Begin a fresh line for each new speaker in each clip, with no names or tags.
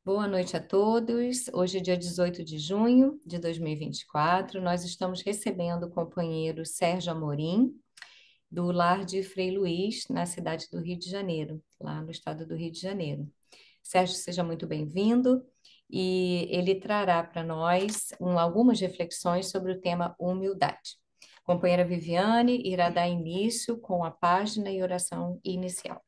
Boa noite a todos. Hoje é dia 18 de junho de 2024. Nós estamos recebendo o companheiro Sérgio Amorim, do Lar de Frei Luís, na cidade do Rio de Janeiro, lá no estado do Rio de Janeiro. Sérgio, seja muito bem-vindo e ele trará para nós algumas reflexões sobre o tema humildade. A companheira Viviane irá dar início com a página e oração inicial.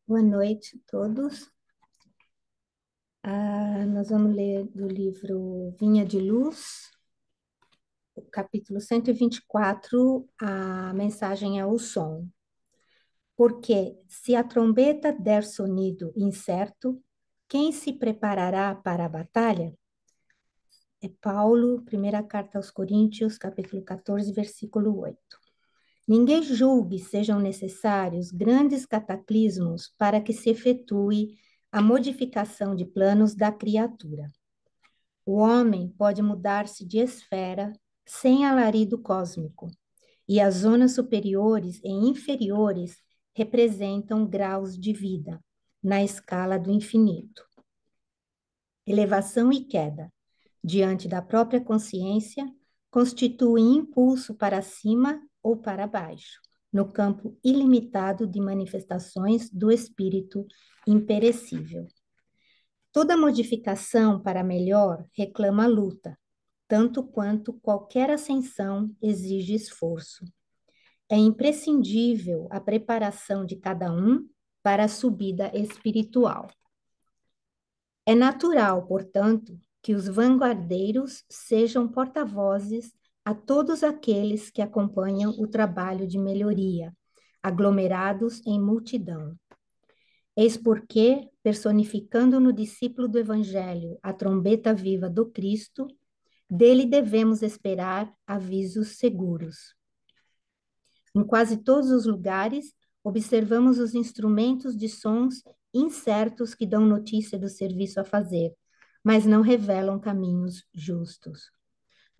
Boa noite a todos. Nós vamos ler do livro Vinha de Luz, o capítulo 124, a mensagem é o som. Porque se a trombeta der sonido incerto, quem se preparará para a batalha? É Paulo, primeira carta aos Coríntios, capítulo 14, versículo 8. Ninguém julgue sejam necessários grandes cataclismos para que se efetue a modificação de planos da criatura. O homem pode mudar-se de esfera sem alarido cósmico, e as zonas superiores e inferiores representam graus de vida na escala do infinito. Elevação e queda, diante da própria consciência, constituem impulso para cima ou para baixo, no campo ilimitado de manifestações do espírito imperecível. Toda modificação para melhor reclama luta, tanto quanto qualquer ascensão exige esforço. É imprescindível a preparação de cada um para a subida espiritual. É natural, portanto, que os vanguardeiros sejam porta-vozes a todos aqueles que acompanham o trabalho de melhoria, aglomerados em multidão. Eis porque, personificando no discípulo do Evangelho a trombeta viva do Cristo, dele devemos esperar avisos seguros. Em quase todos os lugares, observamos os instrumentos de sons incertos que dão notícia do serviço a fazer, mas não revelam caminhos justos.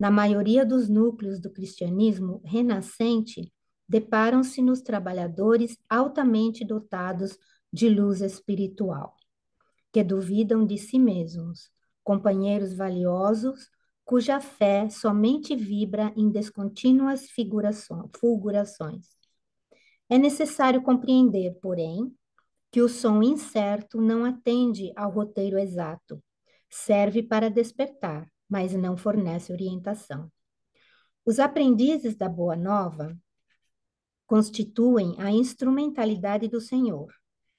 Na maioria dos núcleos do cristianismo renascente, deparam-se nos trabalhadores altamente dotados de luz espiritual, que duvidam de si mesmos, companheiros valiosos, cuja fé somente vibra em descontínuas fulgurações. É necessário compreender, porém, que o som incerto não atende ao roteiro exato, serve para despertar, mas não fornece orientação. Os aprendizes da Boa Nova constituem a instrumentalidade do Senhor.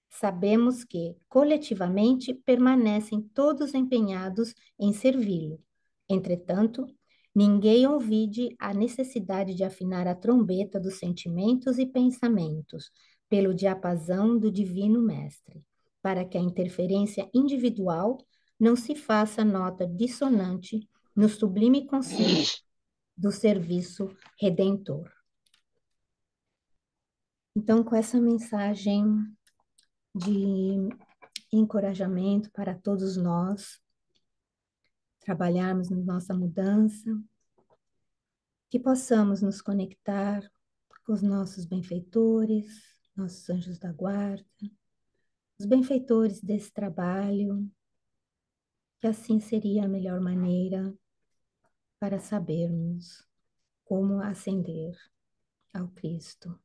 Sabemos que, coletivamente, permanecem todos empenhados em servi-lo. Entretanto, ninguém ouvide a necessidade de afinar a trombeta dos sentimentos e pensamentos pelo diapasão do Divino Mestre, para que a interferência individual não se faça nota dissonante no sublime conceito do serviço redentor. Então, com essa mensagem de encorajamento para todos nós, trabalharmos na nossa mudança, que possamos nos conectar com os nossos benfeitores, nossos anjos da guarda, os benfeitores desse trabalho, que assim seria a melhor maneira para sabermos como ascender ao Cristo.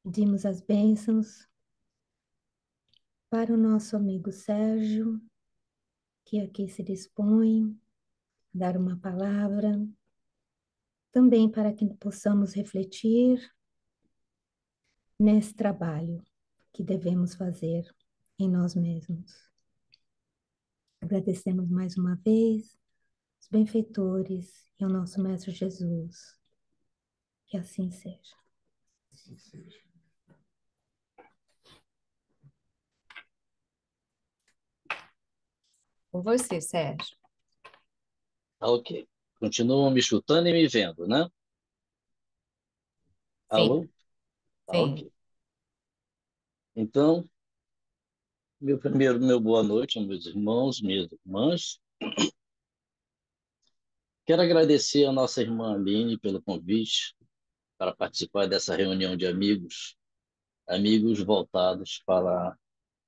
Pedimos as bênçãos para o nosso amigo Sérgio, que aqui se dispõe a dar uma palavra, também para que possamos refletir nesse trabalho que devemos fazer em nós mesmos. Agradecemos mais uma vez os benfeitores e ao nosso Mestre Jesus. Que assim seja.
Assim seja.
Com você, Sérgio.
Ok. Continuam me escutando e me vendo, né?
Sim,
Alô?
sim.
Ok. Então, meu boa noite, meus irmãos, minhas irmãs. Quero agradecer a nossa irmã Aline pelo convite para participar dessa reunião de amigos amigos voltados para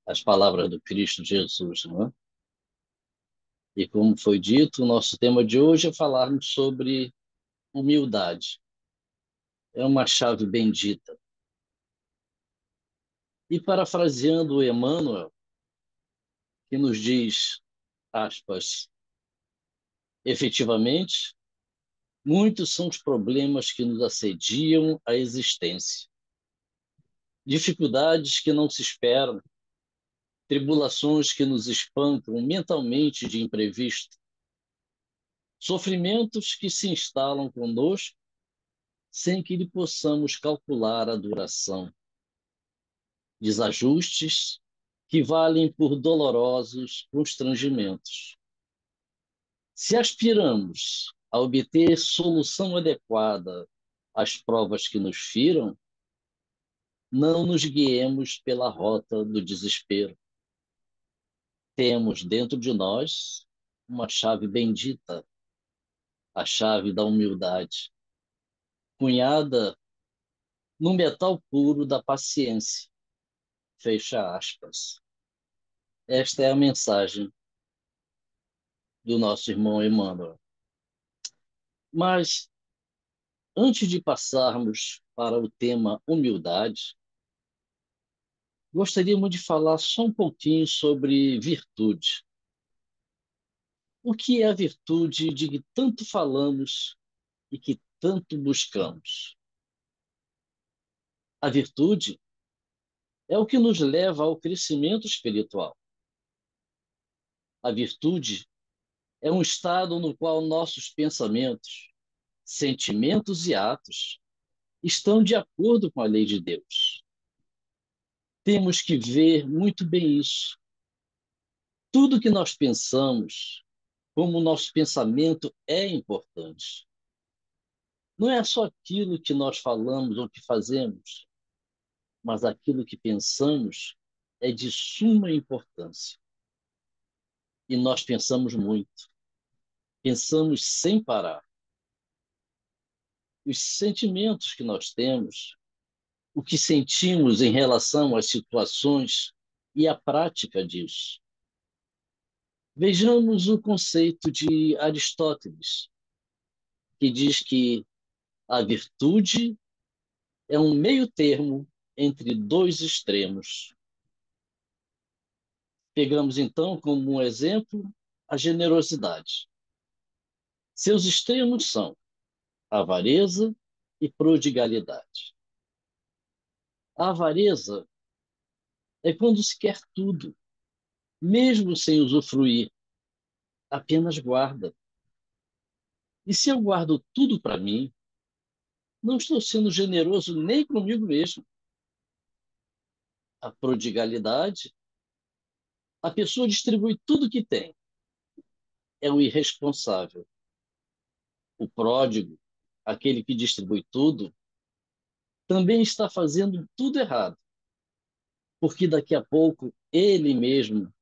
as palavras do Cristo Jesus, não é? E como foi dito, o nosso tema de hoje é falarmos sobre humildade. É uma chave bendita. E parafraseando Emmanuel, que nos diz, aspas, efetivamente, muitos são os problemas que nos assediam a existência. Dificuldades que não se esperam, tribulações que nos espantam mentalmente de imprevisto, sofrimentos que se instalam conosco sem que lhe possamos calcular a duração, desajustes que valem por dolorosos constrangimentos. Se aspiramos a obter solução adequada às provas que nos firam, não nos guiemos pela rota do desespero. Temos dentro de nós uma chave bendita, a chave da humildade, cunhada no metal puro da paciência. Fecha aspas. Esta é a mensagem do nosso irmão Emmanuel. Mas, antes de passarmos para o tema humildade, gostaríamos de falar só um pouquinho sobre virtude. O que é a virtude de que tanto falamos e que tanto buscamos? A virtude é o que nos leva ao crescimento espiritual. A virtude é um estado no qual nossos pensamentos, sentimentos e atos estão de acordo com a lei de Deus. Temos que ver muito bem isso. Tudo que nós pensamos, como o nosso pensamento é importante. Não é só aquilo que nós falamos ou que fazemos, mas aquilo que pensamos é de suma importância. E nós pensamos muito, pensamos sem parar. Os sentimentos que nós temos, o que sentimos em relação às situações e a prática disso. Vejamos o conceito de Aristóteles, que diz que a virtude é um meio termo entre dois extremos. Pegamos então como um exemplo a generosidade. Seus extremos são avareza e prodigalidade. A avareza é quando se quer tudo, mesmo sem usufruir, apenas guarda. E se eu guardo tudo para mim, não estou sendo generoso nem comigo mesmo. A prodigalidade, a pessoa distribui tudo que tem. É um irresponsável. O pródigo, aquele que distribui tudo, também está fazendo tudo errado, porque daqui a pouco ele mesmo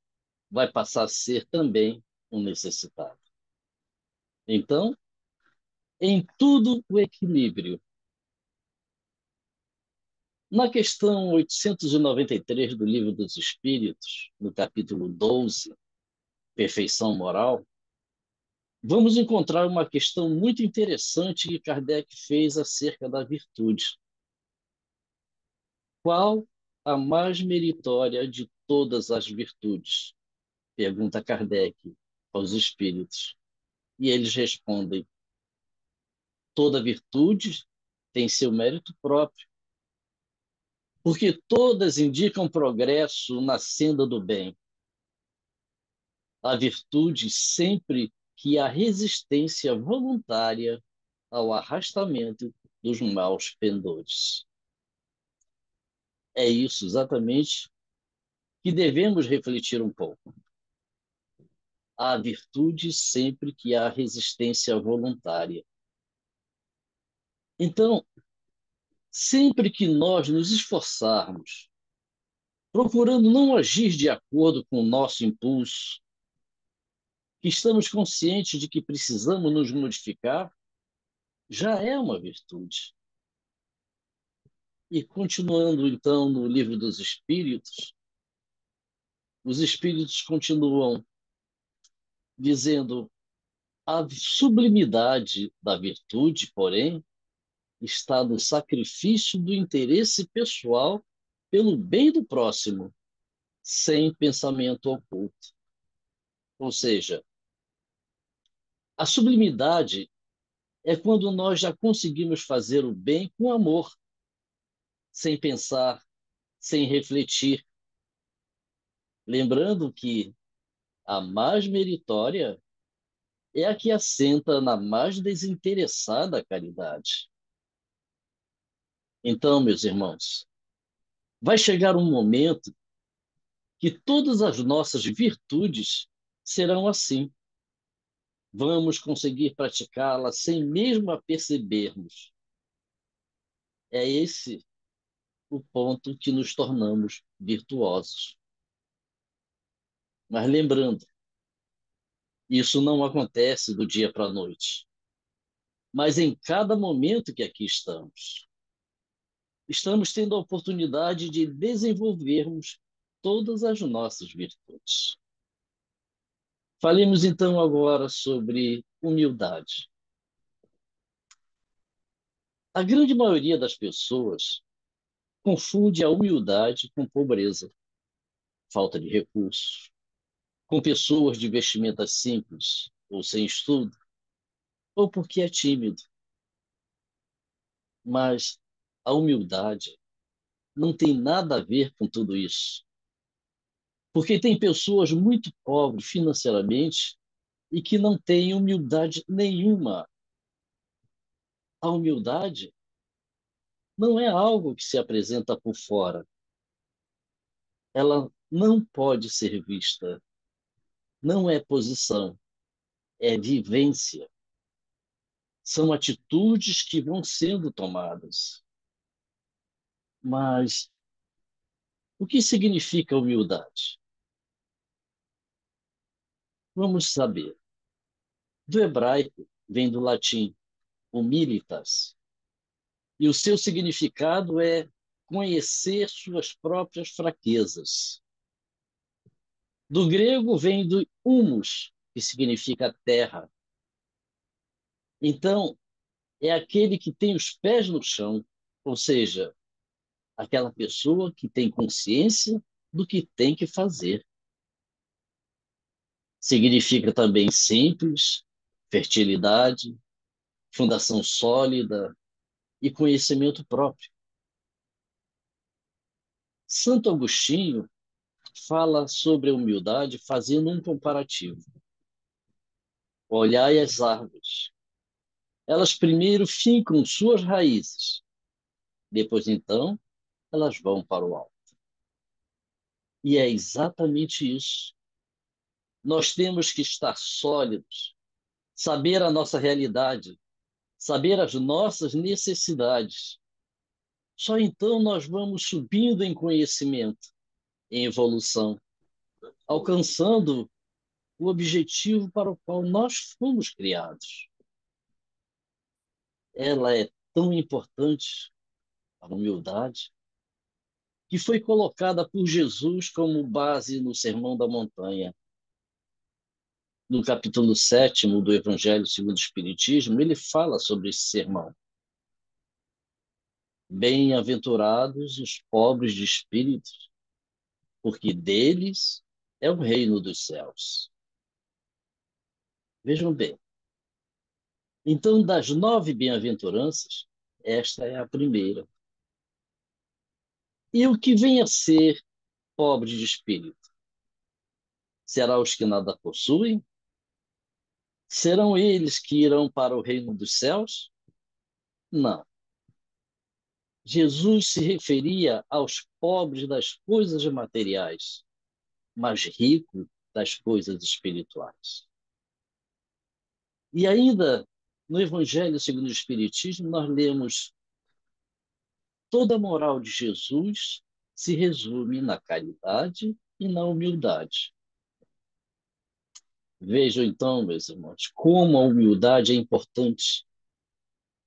vai passar a ser também um necessitado. Então, em tudo o equilíbrio. Na questão 893 do Livro dos Espíritos, no capítulo 12, Perfeição Moral, vamos encontrar uma questão muito interessante que Kardec fez acerca da virtude. Qual a mais meritória de todas as virtudes? Pergunta Kardec aos espíritos. E eles respondem: toda virtude tem seu mérito próprio, porque todas indicam progresso na senda do bem. A virtude sempre que há resistência voluntária ao arrastamento dos maus pendores. É isso exatamente que devemos refletir um pouco. Há virtude sempre que há resistência voluntária. Então, sempre que nós nos esforçarmos, procurando não agir de acordo com o nosso impulso, que estamos conscientes de que precisamos nos modificar, já é uma virtude. E continuando, então, no livro dos Espíritos, os Espíritos continuam dizendo: a sublimidade da virtude, porém, está no sacrifício do interesse pessoal pelo bem do próximo, sem pensamento oculto. Ou seja, a sublimidade é quando nós já conseguimos fazer o bem com amor, sem pensar, sem refletir, lembrando que a mais meritória é a que assenta na mais desinteressada caridade. Então, meus irmãos, vai chegar um momento que todas as nossas virtudes serão assim. Vamos conseguir praticá-las sem mesmo a percebermos. É esse o ponto que nos tornamos virtuosos. Mas lembrando, isso não acontece do dia para a noite, mas em cada momento que aqui estamos tendo a oportunidade de desenvolvermos todas as nossas virtudes. Falemos então agora sobre humildade. A grande maioria das pessoas confunde a humildade com pobreza, falta de recursos, com pessoas de vestimentas simples ou sem estudo, ou porque é tímido. Mas a humildade não tem nada a ver com tudo isso. Porque tem pessoas muito pobres financeiramente e que não têm humildade nenhuma. A humildade não é algo que se apresenta por fora. Ela não pode ser vista. Não é posição, é vivência. São atitudes que vão sendo tomadas. Mas o que significa humildade? Vamos saber. Do hebraico vem do latim humilitas, e o seu significado é conhecer suas próprias fraquezas. Do grego vem do humus, que significa terra. Então, é aquele que tem os pés no chão, ou seja, aquela pessoa que tem consciência do que tem que fazer. Significa também simples, fertilidade, fundação sólida e conhecimento próprio. Santo Agostinho fala sobre a humildade fazendo um comparativo. Olhai as árvores. Elas primeiro fincam suas raízes, depois então elas vão para o alto. E é exatamente isso. Nós temos que estar sólidos, saber a nossa realidade, saber as nossas necessidades. Só então nós vamos subindo em conhecimento, em evolução, alcançando o objetivo para o qual nós fomos criados. Ela é tão importante, a humildade, que foi colocada por Jesus como base no Sermão da Montanha. No capítulo 7º do Evangelho segundo o Espiritismo, ele fala sobre esse sermão. Bem-aventurados os pobres de espírito, porque deles é o reino dos céus. Vejam bem. Então, das 9 bem-aventuranças, esta é a primeira. E o que vem a ser pobre de espírito? Será os que nada possuem? Serão eles que irão para o reino dos céus? Não. Jesus se referia aos pobres das coisas materiais, mas ricos das coisas espirituais. E ainda, no Evangelho segundo o Espiritismo, nós lemos: toda a moral de Jesus se resume na caridade e na humildade. Vejam então, meus irmãos, como a humildade é importante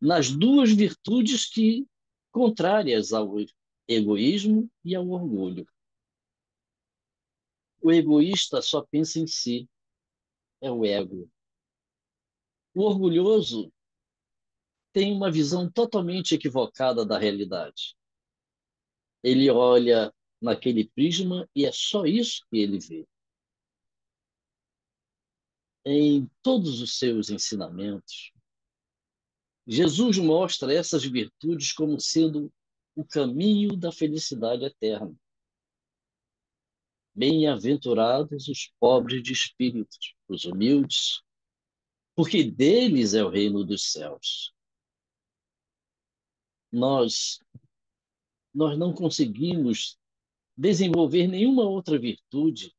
nas duas virtudes que contrárias ao egoísmo e ao orgulho. O egoísta só pensa em si, é o ego. O orgulhoso tem uma visão totalmente equivocada da realidade. Ele olha naquele prisma e é só isso que ele vê. Em todos os seus ensinamentos, Jesus mostra essas virtudes como sendo o caminho da felicidade eterna. Bem-aventurados os pobres de espírito, os humildes, porque deles é o reino dos céus. Nós, nós não conseguimos desenvolver nenhuma outra virtude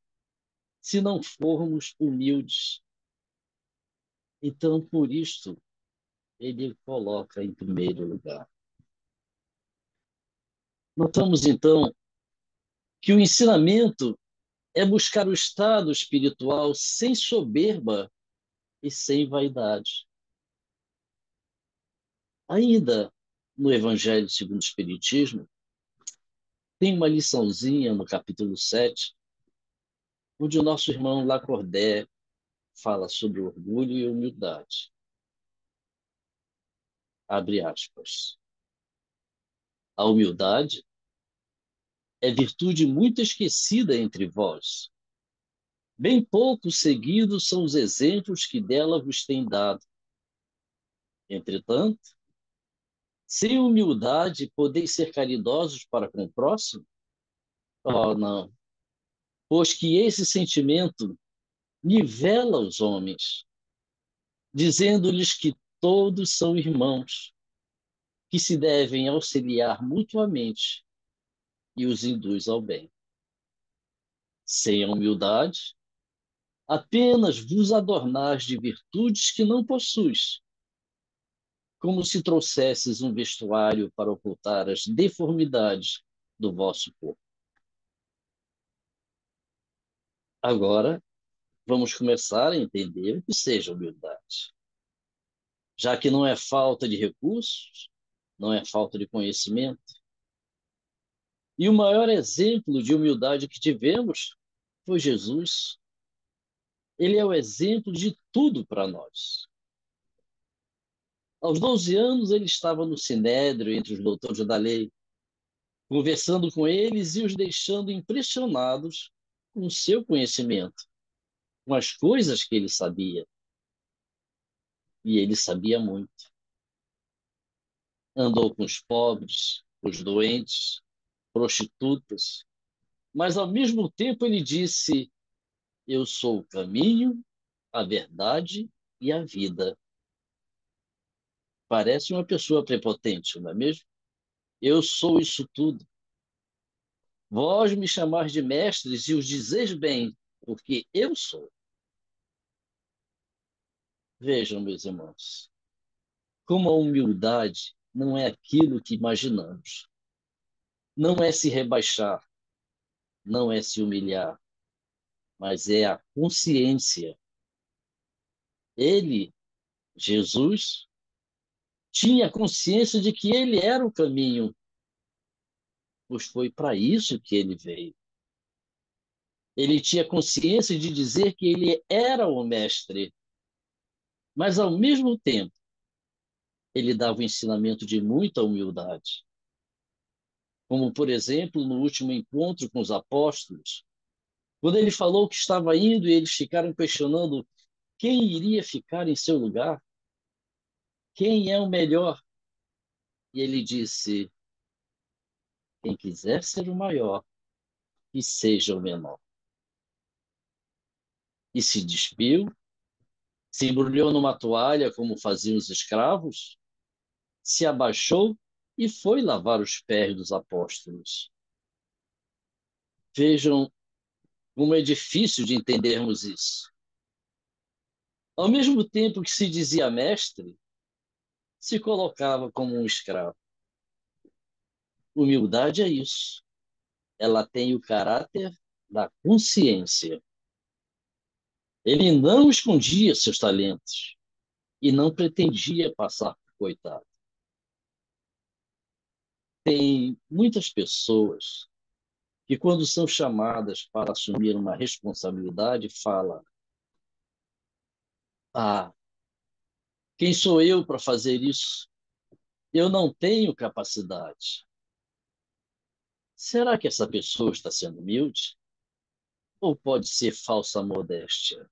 se não formos humildes. Então, por isto, ele coloca em primeiro lugar. Notamos, então, que o ensinamento é buscar o estado espiritual sem soberba e sem vaidade. Ainda no Evangelho segundo o Espiritismo, tem uma liçãozinha no capítulo 7, onde o nosso irmão Lacordaire fala sobre orgulho e humildade. Abre aspas. A humildade é virtude muito esquecida entre vós. Bem pouco seguidos são os exemplos que dela vos têm dado. Entretanto, sem humildade podeis ser caridosos para com o próximo? Oh, não. Pois que esse sentimento nivela os homens, dizendo-lhes que todos são irmãos, que se devem auxiliar mutuamente e os induz ao bem. Sem a humildade, apenas vos adornais de virtudes que não possuis, como se trouxesses um vestuário para ocultar as deformidades do vosso corpo. Agora, vamos começar a entender o que seja humildade. Já que não é falta de recursos, não é falta de conhecimento. E o maior exemplo de humildade que tivemos foi Jesus. Ele é o exemplo de tudo para nós. Aos 12 anos, ele estava no Sinédrio, entre os doutores da lei, conversando com eles e os deixando impressionados com o seu conhecimento, com as coisas que ele sabia. E ele sabia muito. Andou com os pobres, os doentes, prostitutas, mas ao mesmo tempo ele disse: Eu sou o caminho, a verdade e a vida. Parece uma pessoa prepotente, não é mesmo? Eu sou isso tudo. Vós me chamais de mestres e os dizeis bem, porque eu sou. Vejam, meus irmãos, como a humildade não é aquilo que imaginamos. Não é se rebaixar, não é se humilhar, mas é a consciência. Ele, Jesus, tinha consciência de que ele era o caminho, pois foi para isso que ele veio. Ele tinha consciência de dizer que ele era o mestre, mas ao mesmo tempo ele dava um ensinamento de muita humildade. Como, por exemplo, no último encontro com os apóstolos, quando ele falou que estava indo e eles ficaram questionando quem iria ficar em seu lugar, quem é o melhor. E ele disse: quem quiser ser o maior, que seja o menor. E se despiu, se embrulhou numa toalha, como faziam os escravos, se abaixou e foi lavar os pés dos apóstolos. Vejam como é difícil de entendermos isso. Ao mesmo tempo que se dizia mestre, se colocava como um escravo. Humildade é isso. Ela tem o caráter da consciência. Ele não escondia seus talentos e não pretendia passar por coitado. Tem muitas pessoas que, quando são chamadas para assumir uma responsabilidade, falam: Ah, quem sou eu para fazer isso? Eu não tenho capacidade. Será que essa pessoa está sendo humilde? Ou pode ser falsa modéstia?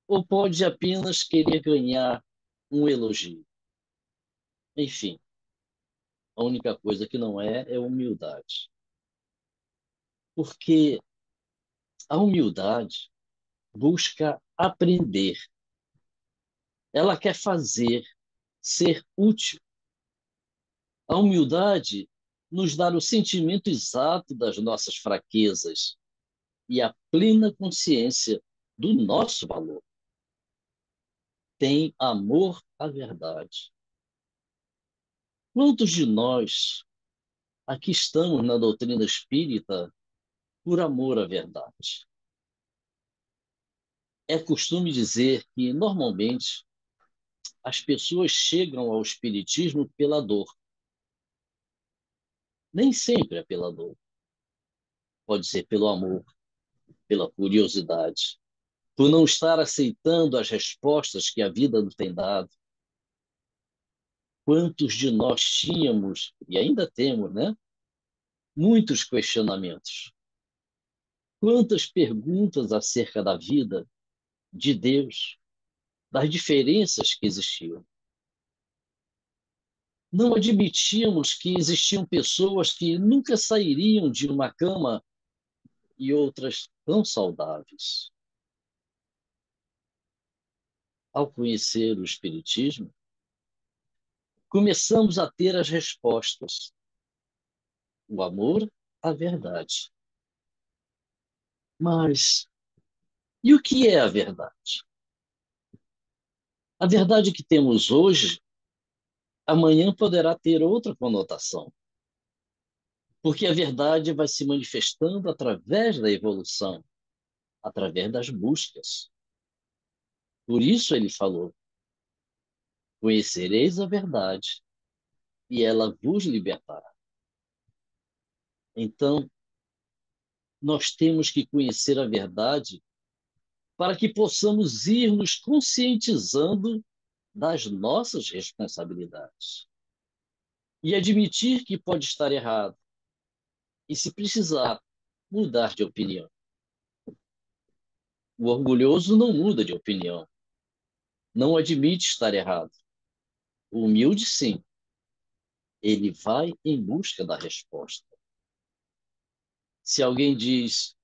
Ou pode apenas querer ganhar um elogio? Enfim, a única coisa que não é humildade. Porque a humildade busca aprender. Ela quer fazer, ser útil. A humildade nos dá o sentimento exato das nossas fraquezas e a plena consciência do nosso valor. Tem amor à verdade. Quantos de nós aqui estamos na doutrina espírita por amor à verdade? É costume dizer que, normalmente, as pessoas chegam ao espiritismo pela dor. Nem sempre é pela dor. Pode ser pelo amor, pela curiosidade, por não estar aceitando as respostas que a vida nos tem dado. Quantos de nós tínhamos, e ainda temos, né? Muitos questionamentos. Quantas perguntas acerca da vida, de Deus, das diferenças que existiam. Não admitíamos que existiam pessoas que nunca sairiam de uma cama e outras tão saudáveis. Ao conhecer o Espiritismo, começamos a ter as respostas. O amor, a verdade. Mas e o que é a verdade? A verdade que temos hoje, amanhã poderá ter outra conotação, porque a verdade vai se manifestando através da evolução, através das buscas. Por isso ele falou: conhecereis a verdade e ela vos libertará. Então, nós temos que conhecer a verdade para que possamos ir nos conscientizando das nossas responsabilidades e admitir que pode estar errado e, se precisar, mudar de opinião. O orgulhoso não muda de opinião, não admite estar errado. O humilde, sim, ele vai em busca da resposta. Se alguém diz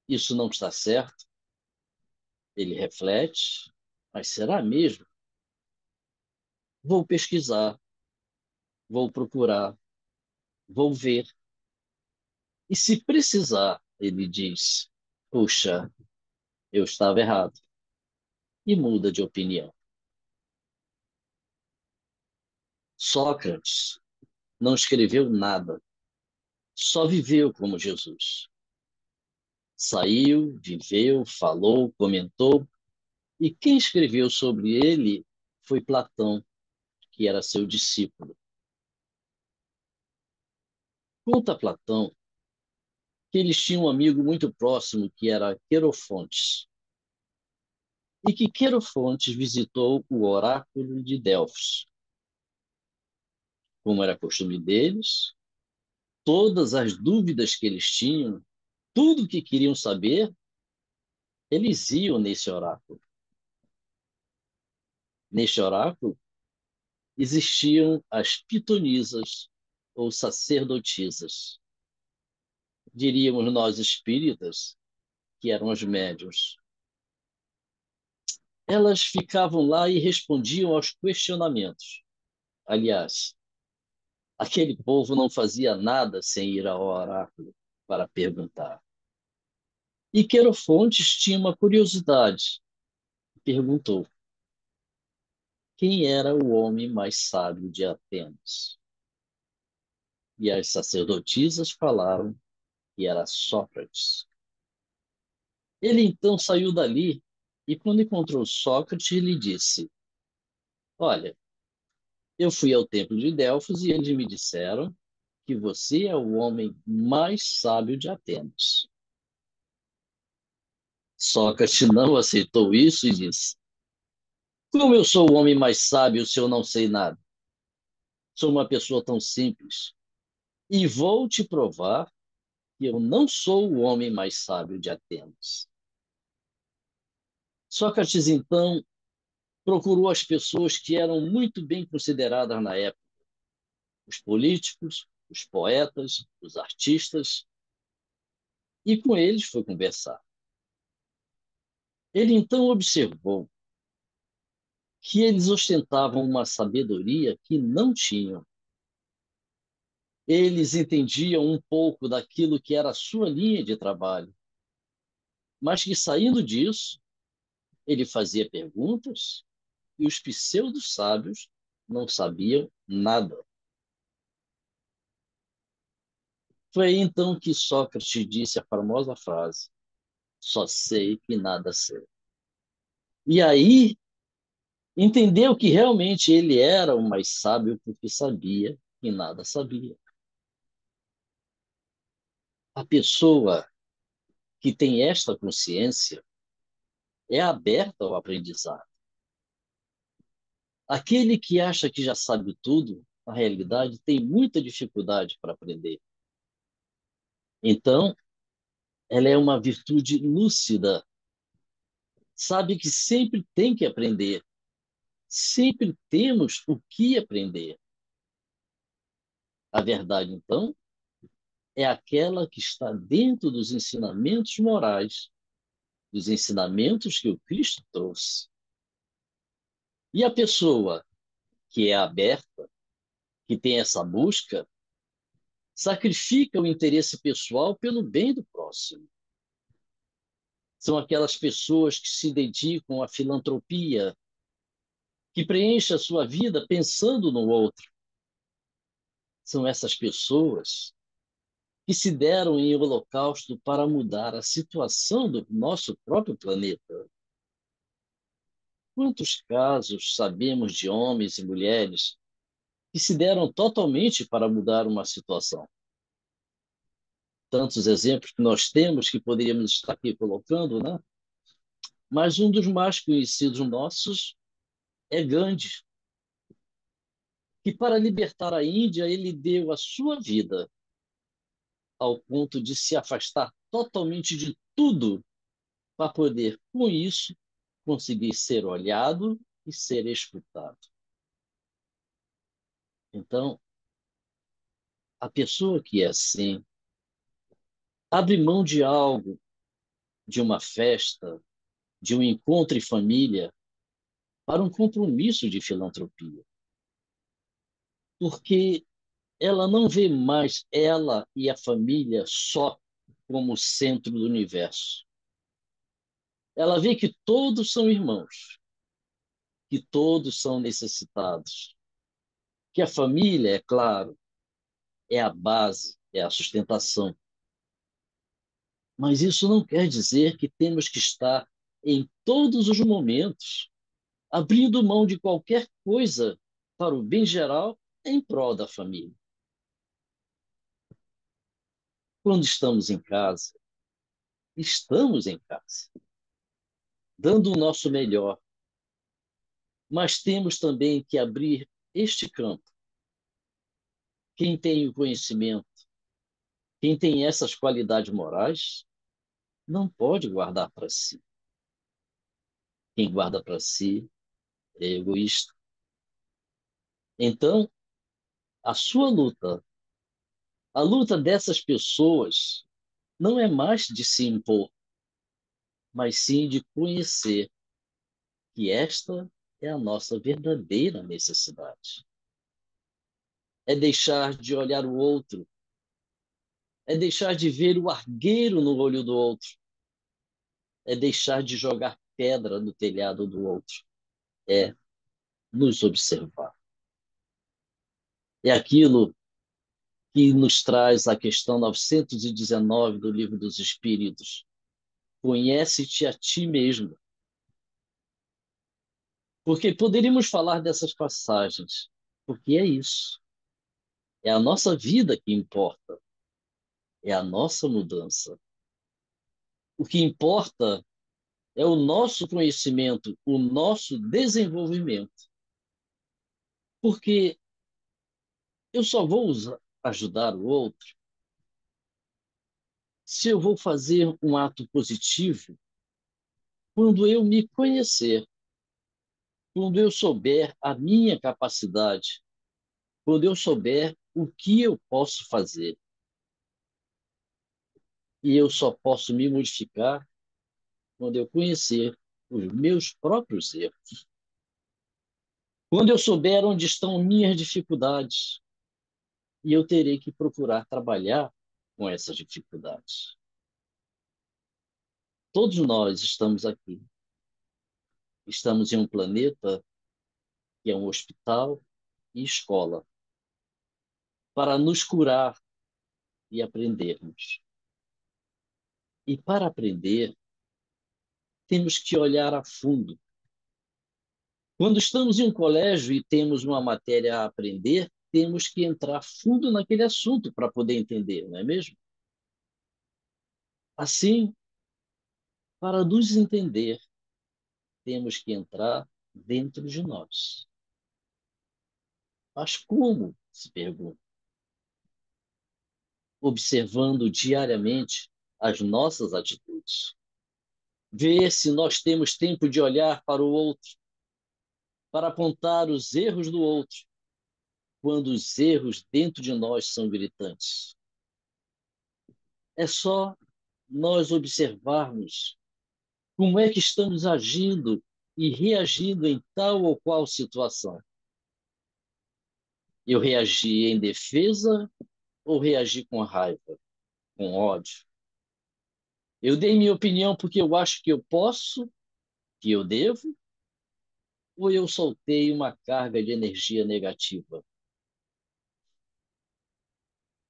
isso não está certo, ele reflete, mas será mesmo? Vou pesquisar, vou procurar, vou ver. E se precisar, ele diz: puxa, eu estava errado, e muda de opinião. Sócrates não escreveu nada, só viveu como Jesus. Saiu, viveu, falou, comentou, e quem escreveu sobre ele foi Platão, que era seu discípulo. Conta Platão que eles tinham um amigo muito próximo que era Querofontes, e que Querofontes visitou o oráculo de Delfos. Como era costume deles, todas as dúvidas que eles tinham, tudo que queriam saber, eles iam nesse oráculo. Neste oráculo existiam as pitonisas ou sacerdotisas. Diríamos nós espíritas que eram as médiuns. Elas ficavam lá e respondiam aos questionamentos. Aliás, aquele povo não fazia nada sem ir ao oráculo para perguntar. E Querofontes tinha uma curiosidade. Perguntou: quem era o homem mais sábio de Atenas? E as sacerdotisas falaram que era Sócrates. Ele então saiu dali e, quando encontrou Sócrates, lhe disse: olha, Eu fui ao templo de Delfos e eles me disseram que você é o homem mais sábio de Atenas. Sócrates não aceitou isso e disse: como eu sou o homem mais sábio se eu não sei nada? Sou uma pessoa tão simples. E vou te provar que eu não sou o homem mais sábio de Atenas. Sócrates, então, procurou as pessoas que eram muito bem consideradas na época: os políticos, os poetas, os artistas, e com eles foi conversar. Ele então observou que eles ostentavam uma sabedoria que não tinham. Eles entendiam um pouco daquilo que era a sua linha de trabalho, mas que, saindo disso, ele fazia perguntas e os pseudo-sábios não sabiam nada. Foi aí então que Sócrates disse a famosa frase: só sei que nada sei. E aí entendeu que realmente ele era o mais sábio porque sabia que nada sabia. A pessoa que tem esta consciência é aberta ao aprendizado. Aquele que acha que já sabe tudo, na realidade, tem muita dificuldade para aprender. Então, ela é uma virtude lúcida, sabe que sempre tem que aprender, sempre temos o que aprender. A verdade, então, é aquela que está dentro dos ensinamentos morais, dos ensinamentos que o Cristo trouxe. E a pessoa que é aberta, que tem essa busca, sacrifica o interesse pessoal pelo bem do próximo. São aquelas pessoas que se dedicam à filantropia, que preenchem a sua vida pensando no outro. São essas pessoas que se deram em holocausto para mudar a situação do nosso próprio planeta. Quantos casos sabemos de homens e mulheres que se deram totalmente para mudar uma situação? Tantos exemplos que nós temos que poderíamos estar aqui colocando, né? Mas um dos mais conhecidos nossos é Gandhi, que para libertar a Índia ele deu a sua vida ao ponto de se afastar totalmente de tudo para poder, com isso, conseguir ser olhado e ser escutado. Então, a pessoa que é assim, abre mão de algo, de uma festa, de um encontro em família, para um compromisso de filantropia. Porque ela não vê mais ela e a família só como o centro do universo. Ela vê que todos são irmãos, que todos são necessitados, que a família, é claro, é a base, é a sustentação. Mas isso não quer dizer que temos que estar em todos os momentos abrindo mão de qualquer coisa para o bem geral em prol da família. Quando estamos em casa, dando o nosso melhor, mas temos também que abrir este campo. Quem tem o conhecimento, quem tem essas qualidades morais, não pode guardar para si. Quem guarda para si é egoísta. Então, a sua luta, a luta dessas pessoas, não é mais de se impor, mas sim de conhecer que esta é a nossa verdadeira necessidade. É deixar de olhar o outro, é deixar de ver o argueiro no olho do outro, é deixar de jogar pedra no telhado do outro, é nos observar. É aquilo que nos traz a questão 919 do Livro dos Espíritos. Conhece-te a ti mesmo. Porque poderíamos falar dessas passagens, Porque é isso. É a nossa vida que importa. É a nossa mudança. O que importa é o nosso conhecimento, o nosso desenvolvimento. Porque eu só vou ajudar o outro se eu vou fazer um ato positivo quando eu me conhecer, quando eu souber a minha capacidade, quando eu souber o que eu posso fazer. E eu só posso me modificar quando eu conhecer os meus próprios erros. Quando eu souber onde estão minhas dificuldades, e eu terei que procurar trabalhar com essas dificuldades. Todos nós estamos aqui. Estamos em um planeta que é um hospital e escola para nos curar e aprendermos. E para aprender, temos que olhar a fundo. Quando estamos em um colégio e temos uma matéria a aprender, temos que entrar fundo naquele assunto para poder entender, não é mesmo? Assim, para nos entender, temos que entrar dentro de nós. Mas como? Se pergunta. Observando diariamente as nossas atitudes. Ver se nós temos tempo de olhar para o outro, para apontar os erros do outro, quando os erros dentro de nós são gritantes. É só nós observarmos como é que estamos agindo e reagindo em tal ou qual situação. Eu reagi em defesa ou reagi com raiva, com ódio? Eu dei minha opinião porque eu acho que eu posso, que eu devo, ou eu soltei uma carga de energia negativa?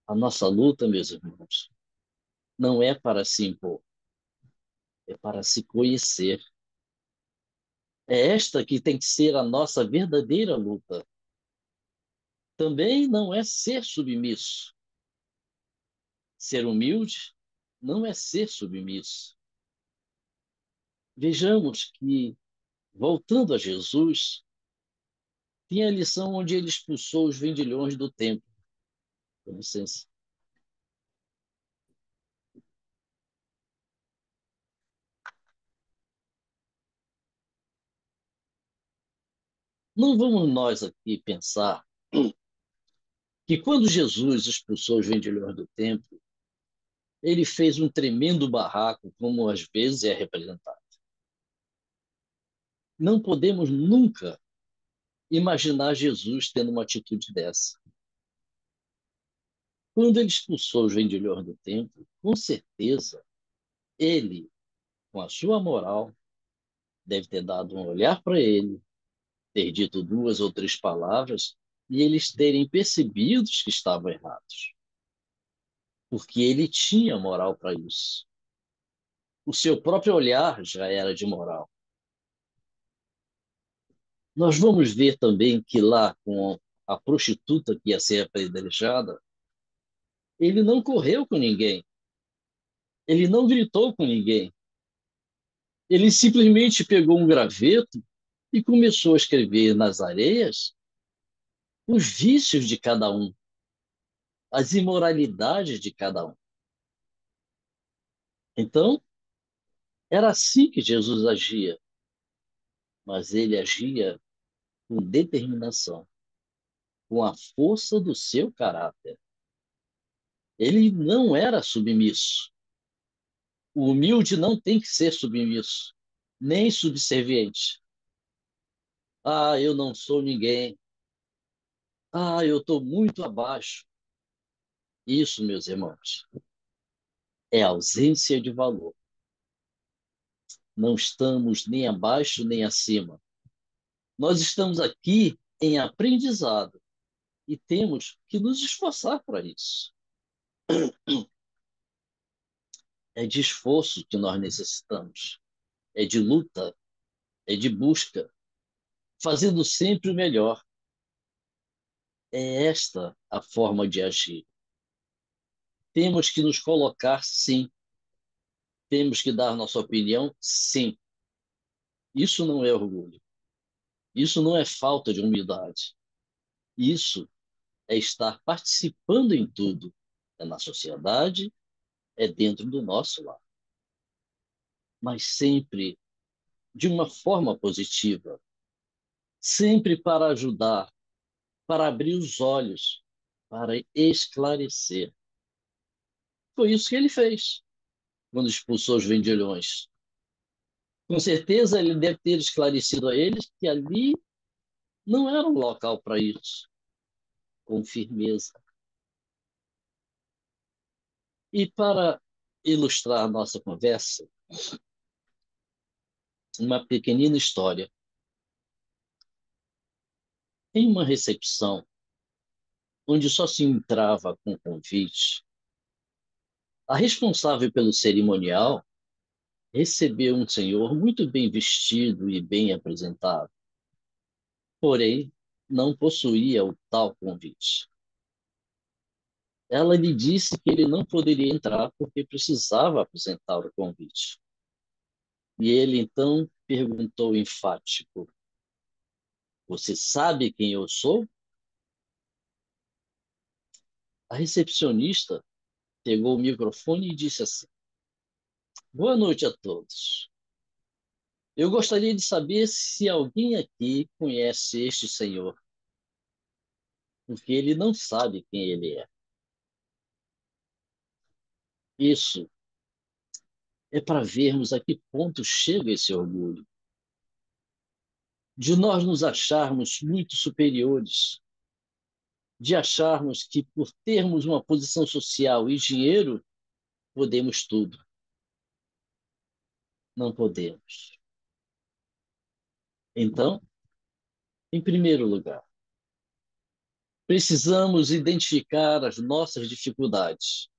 A nossa luta, meus irmãos, não é para se impor, é para se conhecer. É esta que tem que ser a nossa verdadeira luta. Também não é ser submisso. Ser humilde não é ser submisso. Vejamos que, voltando a Jesus, tem a lição onde ele expulsou os vendilhões do templo. Com licença. Não vamos nós aqui pensar que quando Jesus expulsou os vendilhões do templo, ele fez um tremendo barraco, como às vezes é representado. Não podemos nunca imaginar Jesus tendo uma atitude dessa. Quando ele expulsou os vendilhões do templo, com certeza, ele, com a sua moral, deve ter dado um olhar para ele, ter dito duas ou três palavras e eles terem percebido que estavam errados, porque ele tinha moral para isso. O seu próprio olhar já era de moral. Nós vamos ver também que lá com a prostituta que ia ser apedrejada, ele não correu com ninguém, ele não gritou com ninguém, ele simplesmente pegou um graveto e começou a escrever nas areias os vícios de cada um, as imoralidades de cada um. Então, era assim que Jesus agia, mas ele agia com determinação, com a força do seu caráter. Ele não era submisso. O humilde não tem que ser submisso, nem subserviente. Ah, eu não sou ninguém. Ah, eu estou muito abaixo. Isso, meus irmãos, é ausência de valor. Não estamos nem abaixo nem acima. Nós estamos aqui em aprendizado e temos que nos esforçar para isso. É de esforço que nós necessitamos, é de luta, é de busca, fazendo sempre o melhor. É esta a forma de agir. Temos que nos colocar, sim. Temos que dar nossa opinião, sim. Isso não é orgulho. Isso não é falta de humildade. Isso é estar participando em tudo. É na sociedade, é dentro do nosso lar. Mas sempre de uma forma positiva. Sempre para ajudar, para abrir os olhos, para esclarecer. Foi isso que ele fez quando expulsou os vendilhões. Com certeza ele deve ter esclarecido a eles que ali não era um local para isso, com firmeza. E para ilustrar a nossa conversa, uma pequenina história. Em uma recepção, onde só se entrava com convite, a responsável pelo cerimonial recebeu um senhor muito bem vestido e bem apresentado, porém não possuía o tal convite. Ela lhe disse que ele não poderia entrar porque precisava apresentar o convite. E ele então perguntou enfático: Você sabe quem eu sou? A recepcionista pegou o microfone e disse assim: Boa noite a todos. Eu gostaria de saber se alguém aqui conhece este senhor, porque ele não sabe quem ele é. Isso é para vermos a que ponto chega esse orgulho, de nós nos acharmos muito superiores, de acharmos que por termos uma posição social e dinheiro, podemos tudo. Não podemos. Então, em primeiro lugar, precisamos identificar as nossas dificuldades.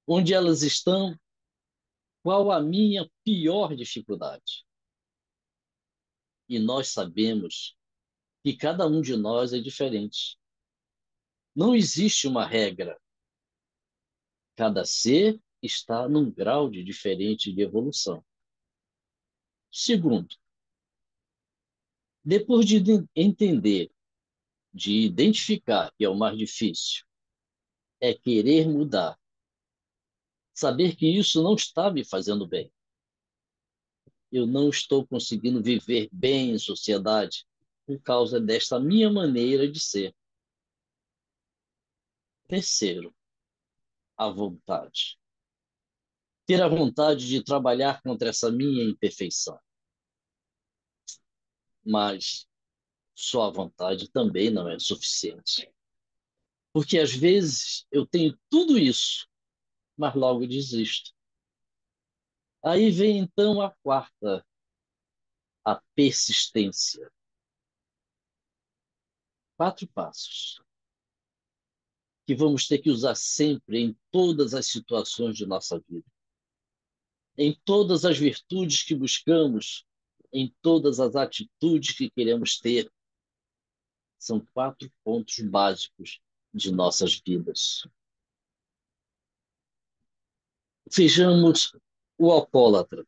Onde elas estão? Qual a minha pior dificuldade? E nós sabemos que cada um de nós é diferente. Não existe uma regra. Cada ser está num grau de diferente de evolução. Segundo, depois de entender, de identificar que é o mais difícil, é querer mudar, saber que isso não está me fazendo bem. Eu não estou conseguindo viver bem em sociedade por causa desta minha maneira de ser. Terceiro, a vontade. Ter a vontade de trabalhar contra essa minha imperfeição. Mas só a vontade também não é suficiente. Porque às vezes eu tenho tudo isso, mas logo desisto. Aí vem então a quarta, a persistência. 4 passos que vamos ter que usar sempre em todas as situações de nossa vida, em todas as virtudes que buscamos, em todas as atitudes que queremos ter. São 4 pontos básicos de nossas vidas. Vejamos o alcoólatra.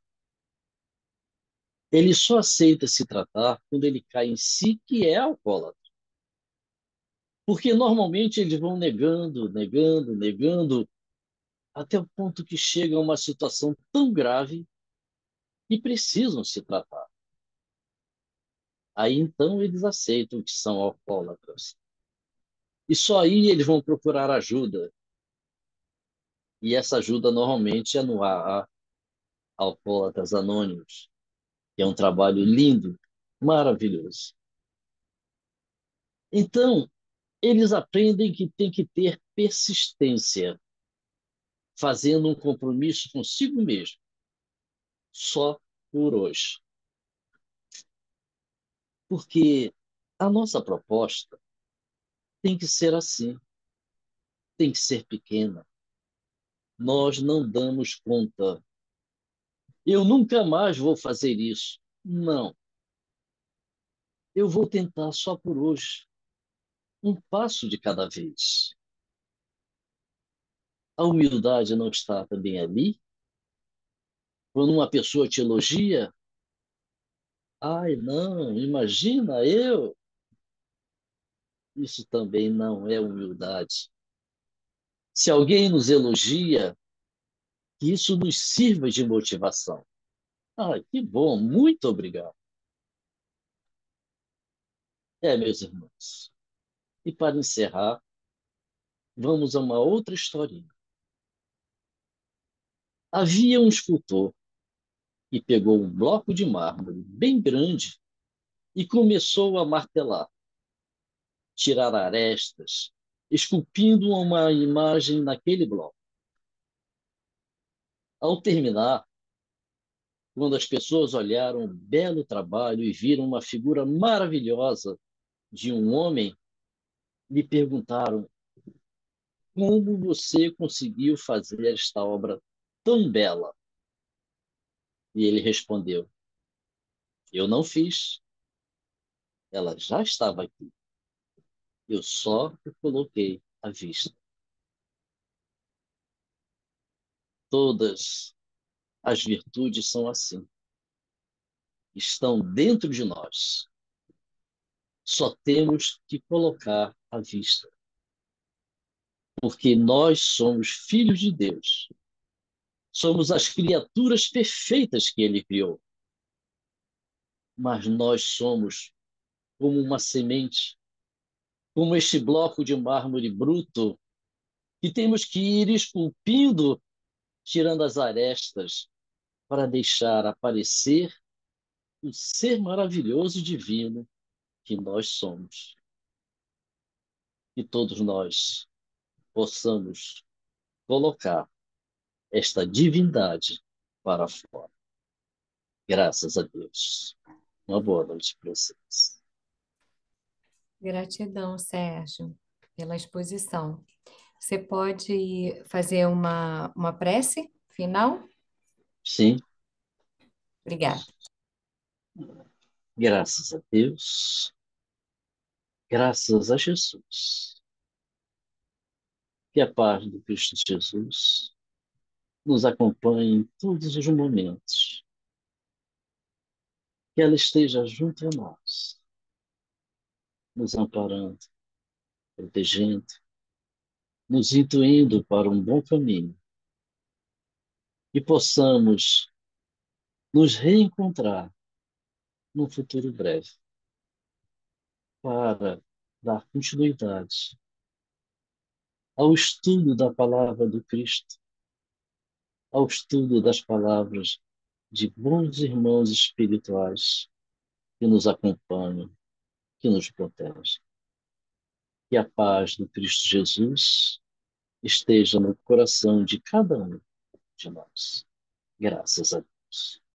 Ele só aceita se tratar quando ele cai em si que é alcoólatra. Porque normalmente eles vão negando, negando, negando, até o ponto que chega a uma situação tão grave que precisam se tratar. Aí então eles aceitam que são alcoólatras. E só aí eles vão procurar ajuda. E essa ajuda normalmente é no AA, Alcoólatras Anônimos, que é um trabalho lindo, maravilhoso. Então, eles aprendem que tem que ter persistência, fazendo um compromisso consigo mesmo, só por hoje. Porque a nossa proposta tem que ser assim, tem que ser pequena. Nós não damos conta. Eu nunca mais vou fazer isso. Não, eu vou tentar só por hoje. um passo de cada vez. A humildade não está também ali? Quando uma pessoa te elogia, ai, não, imagina eu. Isso também não é humildade. Se alguém nos elogia, que isso nos sirva de motivação. Ah, que bom, muito obrigado. Meus irmãos. E para encerrar, vamos a uma outra historinha. Havia um escultor que pegou um bloco de mármore bem grande e começou a martelar, tirar arestas, esculpindo uma imagem naquele bloco. Ao terminar, quando as pessoas olharam o belo trabalho e viram uma figura maravilhosa de um homem, me perguntaram: como você conseguiu fazer esta obra tão bela? E ele respondeu: eu não fiz, ela já estava aqui. Eu só a coloquei à vista. Todas as virtudes são assim, estão dentro de nós. Só temos que colocar à vista, porque nós somos filhos de Deus. Somos as criaturas perfeitas que ele criou. Mas nós somos como uma semente, como este bloco de mármore bruto, que temos que ir esculpindo, tirando as arestas, para deixar aparecer o ser maravilhoso e divino que nós somos. E todos nós possamos colocar esta divindade para fora. Graças a Deus. Uma boa noite para vocês.
Gratidão, Sérgio, pela exposição. Você pode fazer uma prece final?
Sim,
Obrigada.
graças a Deus, graças a Jesus. Que a paz do Cristo Jesus nos acompanhe em todos os momentos. Que ela esteja junto a nós, nos amparando, protegendo, nos intuindo para um bom caminho. E possamos nos reencontrar num futuro breve para dar continuidade ao estudo da palavra do Cristo, ao estudo das palavras de bons irmãos espirituais que nos acompanham, que nos protegem. Que a paz do Cristo Jesus esteja no coração de cada um de nós. Graças a Deus.